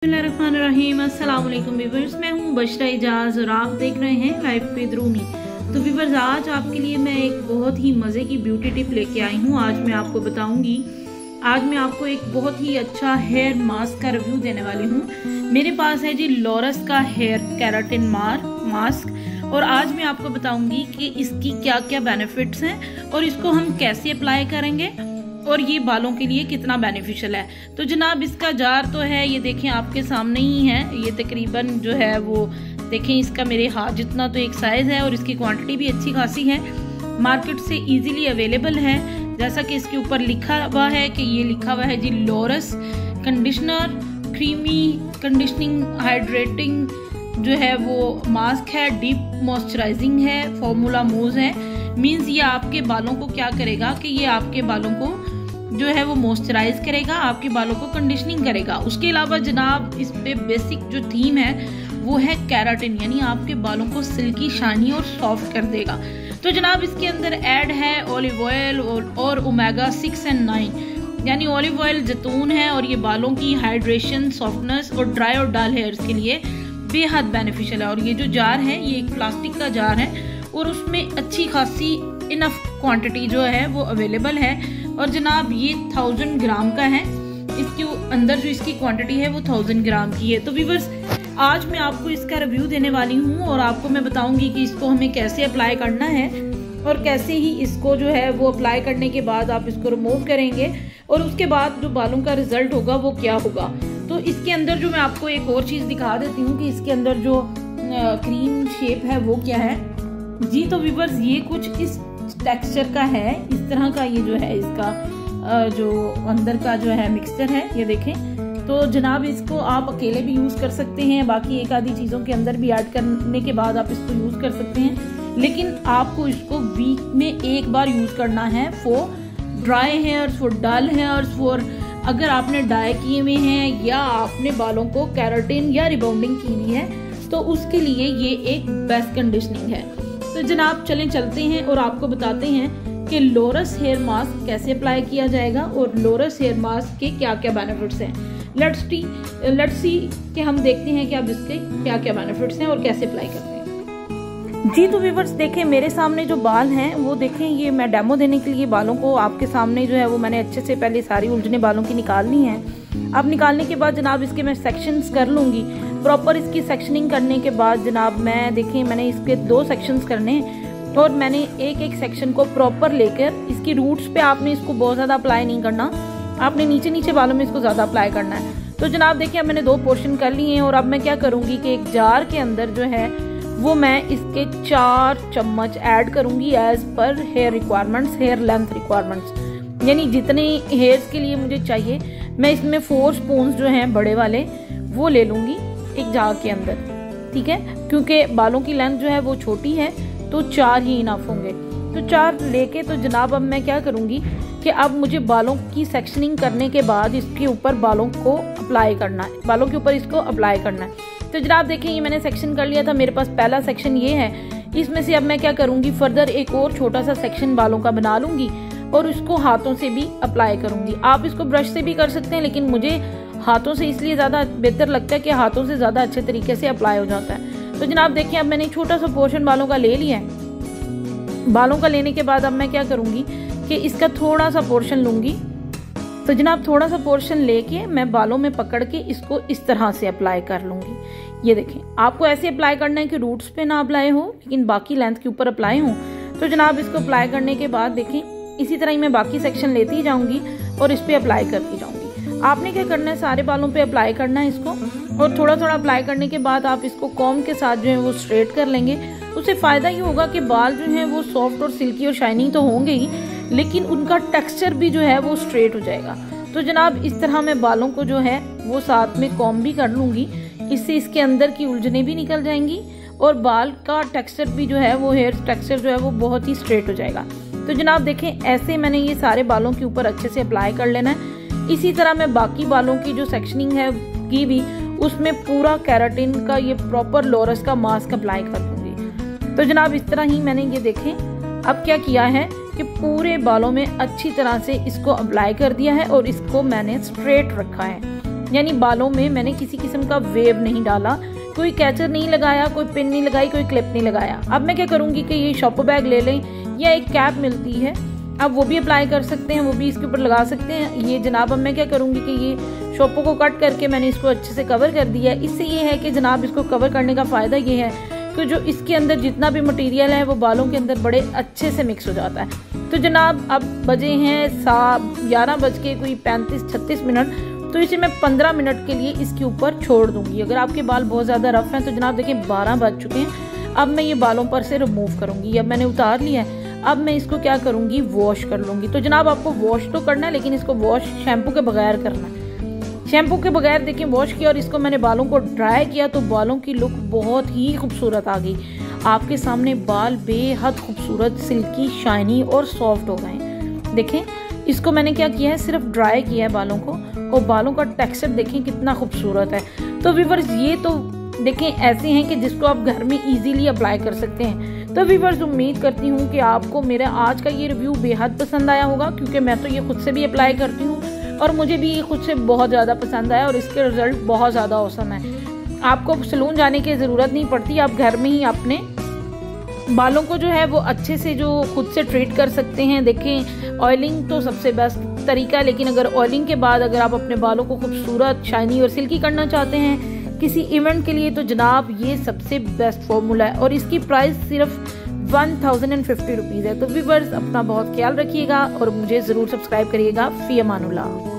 बिस्मिल्लाहिर्रहमानिर्रहीम। अस्सलाम वालेकुम व्यूअर्स, मैं हूँ बशरा इजाज़ और आप देख रहे हैं लाइफ विद रूमी। तो व्यूअर्स, आज आपके लिए मैं एक बहुत ही मज़े की ब्यूटी टिप लेके आई हूँ। आज मैं आपको एक बहुत ही अच्छा हेयर मास्क का रिव्यू देने वाली हूँ। मेरे पास है जी लॉरस का हेयर केराटिन मास्क और आज मैं आपको बताऊंगी कि इसकी क्या क्या बेनिफिट्स हैं और इसको हम कैसे अप्लाई करेंगे और ये बालों के लिए कितना बेनिफिशियल है। तो जनाब, इसका जार तो है, ये देखें आपके सामने ही है। ये तकरीबन जो है वो देखें, इसका मेरे हाथ जितना तो एक साइज है और इसकी क्वांटिटी भी अच्छी खासी है। मार्केट से इजीली अवेलेबल है। जैसा कि इसके ऊपर लिखा हुआ है कि ये लिखा हुआ है जी लॉरस कंडीशनर क्रीमी कंडीशनिंग हाइड्रेटिंग जो है वो मास्क है, डीप मॉइस्चराइजिंग है, फॉर्मूला मूज है। मीन्स ये आपके बालों को क्या करेगा कि ये आपके बालों को जो है वो मॉइस्चराइज करेगा, आपके बालों को कंडीशनिंग करेगा। उसके अलावा जनाब, इस पे बेसिक जो थीम है वो है केराटिन, यानी आपके बालों को सिल्की, शाइनी और सॉफ्ट कर देगा। तो जनाब, इसके अंदर ऐड है ऑलिव ऑयल और ओमेगा 6 और 9, यानी ऑलिव ऑयल जैतून है और ये बालों की हाइड्रेशन, सॉफ्टनेस और ड्राई और डल हेयर्स के लिए बेहद बेनिफिशियल है। और ये जो जार है ये एक प्लास्टिक का जार है और उसमें अच्छी खासी इनफ क्वांटिटी जो है वो अवेलेबल है। और जनाब, ये 1000 ग्राम का है। इसके अंदर जो इसकी क्वांटिटी है वो 1000 ग्राम की है। तो व्यूअर्स, आज मैं आपको इसका रिव्यू देने वाली हूँ और आपको मैं बताऊंगी कि इसको हमें कैसे अप्लाई करना है और कैसे ही इसको जो है वो अप्लाई करने के बाद आप इसको रिमूव करेंगे और उसके बाद जो बालों का रिजल्ट होगा वो क्या होगा। तो इसके अंदर जो मैं आपको एक और चीज़ दिखा देती हूँ कि इसके अंदर जो क्रीम शेप है वो क्या है जी। तो व्यूअर्स, ये कुछ इस टेक्सचर का है, इस तरह का ये जो है इसका जो अंदर का जो है मिक्सचर है, ये देखें। तो जनाब, इसको आप अकेले भी यूज़ कर सकते हैं, बाकी एक आधी चीज़ों के अंदर भी ऐड करने के बाद आप इसको यूज़ कर सकते हैं। लेकिन आपको इसको वीक में एक बार यूज़ करना है for dry hairs, for dull hairs, for अगर आपने डाई किए हुए हैं या आपने बालों को केराटिन या रिबाउंडिंग की हुई है तो उसके लिए ये एक बेस्ट कंडीशनिंग है। तो जनाब, चलते हैं और आपको बताते हैं कि लॉरस हेयर मास्क कैसे अप्लाई किया जाएगा और लॉरस हेयर मास्क के क्या क्या बेनिफिट्स हैं। लेट्स सी कि हम देखते हैं कि अब इसके क्या क्या बेनिफिट्स हैं और कैसे अप्लाई करते हैं जी। तो व्यूअर्स, देखें मेरे सामने जो बाल हैं वो देखें, ये मैं डेमो देने के लिए बालों को आपके सामने जो है वो मैंने अच्छे से पहले सारी उलझने बालों की निकालनी है। अब निकालने के बाद जनाब इसके मैं सेक्शंस कर लूँगी। प्रॉपर इसकी सेक्शनिंग करने के बाद जनाब मैं देखें मैंने इसके 2 सेक्शंस करने और मैंने एक सेक्शन को प्रॉपर लेकर इसकी रूट्स पे आपने इसको बहुत ज़्यादा अप्लाई नहीं करना, आपने नीचे बालों में इसको ज़्यादा अप्लाई करना है। तो जनाब देखिए, अब मैंने 2 पोर्शन कर लिए हैं और अब मैं क्या करूँगी कि एक जार के अंदर जो है वो मैं इसके 4 चम्मच ऐड करूँगी as per hair requirements, hair length requirements, यानी जितने हेयर्स के लिए मुझे चाहिए मैं इसमें 4 स्पून जो हैं बड़े वाले वो ले लूँगी एक जार के अंदर, ठीक है। क्योंकि बालों की लेंथ जो है वो छोटी है तो 4 ही इनफ होंगे। तो 4 लेके तो जनाब अब मैं क्या करूँगी कि अब मुझे बालों की सेक्शनिंग करने के बाद इसके ऊपर बालों को अप्लाई करना है, बालों के ऊपर इसको अप्लाई करना है। तो जनाब देखें, ये मैंने सेक्शन कर लिया था, मेरे पास पहला सेक्शन ये है। इसमें से अब मैं क्या करूँगी, फर्दर एक और छोटा सा सेक्शन बालों का बना लूँगी और उसको हाथों से भी अप्लाई करूँगी। आप इसको ब्रश से भी कर सकते हैं, लेकिन मुझे हाथों से इसलिए ज़्यादा बेहतर लगता है कि हाथों से ज़्यादा अच्छे तरीके से अप्लाई हो जाता है। तो जनाब देखिए, अब मैंने छोटा सा पोर्शन बालों का ले लिया है। बालों का लेने के बाद अब मैं क्या करूँगी कि इसका थोड़ा सा पोर्शन लूँगी। तो जनाब थोड़ा सा पोर्शन लेके मैं बालों में पकड़ के इसको इस तरह से अप्लाई कर लूँगी। ये देखें, आपको ऐसे अप्लाई करना है कि रूट्स पे ना अप्लाई हो लेकिन बाकी लेंथ के ऊपर अप्लाई हो। तो जनाब इसको अप्लाई करने के बाद देखें, इसी तरह ही मैं बाकी सेक्शन लेती जाऊँगी और इस पर अप्लाई करती जाऊँगी। आपने क्या करना है, सारे बालों पे अप्लाई करना है इसको और थोड़ा अप्लाई करने के बाद आप इसको कॉम के साथ जो है वो स्ट्रेट कर लेंगे। उससे फ़ायदा ये होगा कि बाल जो हैं वो सॉफ्ट और सिल्की और शाइनिंग तो होंगे ही, लेकिन उनका टेक्सचर भी जो है वो स्ट्रेट हो जाएगा। तो जनाब इस तरह मैं बालों को जो है वो साथ में कॉम भी कर लूँगी, इससे इसके अंदर की उलझने भी निकल जाएंगी और बाल का टेक्सचर भी जो है वो हेयर टेक्सचर जो है वो बहुत ही स्ट्रेट हो जाएगा। तो जनाब देखें, ऐसे मैंने ये सारे बालों के ऊपर अच्छे से अप्लाई कर लेना है। इसी तरह मैं बाकी बालों की जो सेक्शनिंग है की भी उसमें पूरा केराटिन का ये प्रॉपर लॉरस का मास्क अप्लाई कर दूंगी। तो जनाब इस तरह ही मैंने ये देखें अब क्या किया है कि पूरे बालों में अच्छी तरह से इसको अप्लाई कर दिया है और इसको मैंने स्ट्रेट रखा है। यानी बालों में मैंने किसी किस्म का वेव नहीं डाला, कोई कैचर नहीं लगाया, कोई पिन नहीं लगाई, कोई क्लिप नहीं लगाया। अब मैं क्या करूँगी कि ये शॉपर बैग ले लें या एक कैप मिलती है, अब वो भी अप्लाई कर सकते हैं, वो भी इसके ऊपर लगा सकते हैं। ये जनाब अब मैं क्या करूँगी कि ये शॉपर को कट करके मैंने इसको अच्छे से कवर कर दिया है। इससे ये है कि जनाब इसको कवर करने का फ़ायदा ये है कि जो इसके अंदर जितना भी मटेरियल है वो बालों के अंदर बड़े अच्छे से मिक्स हो जाता है। तो जनाब अब बजे हैं 11:35 तो इसे मैं 15 मिनट के लिए इसके ऊपर छोड़ दूंगी। अगर आपके बाल बहुत ज़्यादा रफ हैं तो जनाब देखिए 12 बज चुके हैं। अब मैं ये बालों पर से रिमूव करूंगी। अब मैंने उतार लिया है, अब मैं इसको क्या करूंगी, वॉश कर लूँगी। तो जनाब आपको वॉश तो करना है, लेकिन इसको वॉश शैम्पू के बगैर करना है। शैम्पू के बगैर देखिए वॉश किया और इसको मैंने बालों को ड्राई किया तो बालों की लुक बहुत ही खूबसूरत आ गई। आपके सामने बाल बेहद खूबसूरत, सिल्की, शाइनी और सॉफ्ट हो गए। देखें इसको मैंने क्या किया है, सिर्फ ड्राई किया है बालों को, और बालों का टेक्सचर देखें कितना खूबसूरत है। तो व्यूअर्स ये तो देखें ऐसे हैं कि जिसको आप घर में इजीली अप्लाई कर सकते हैं। तो व्यूअर्स उम्मीद करती हूँ कि आपको मेरा आज का ये रिव्यू बेहद पसंद आया होगा, क्योंकि मैं तो ये खुद से भी अप्लाई करती हूँ और मुझे भी ये खुद से बहुत ज़्यादा पसंद आया और इसके रिजल्ट बहुत ज़्यादा औसम है। आपको सैलून जाने की ज़रूरत नहीं पड़ती, आप घर में ही अपने बालों को जो है वो अच्छे से जो खुद से ट्रीट कर सकते हैं। देखें ऑयलिंग तो सबसे बेस्ट तरीका है, लेकिन अगर ऑयलिंग के बाद अगर आप अपने बालों को खूबसूरत, शाइनी और सिल्की करना चाहते हैं किसी इवेंट के लिए, तो जनाब ये सबसे बेस्ट फॉर्मूला है और इसकी प्राइस सिर्फ 1050 रुपीज़ है। तो व्यूअर्स अपना बहुत ख्याल रखिएगा और मुझे ज़रूर सब्सक्राइब करिएगा। फी अमानुल्लाह।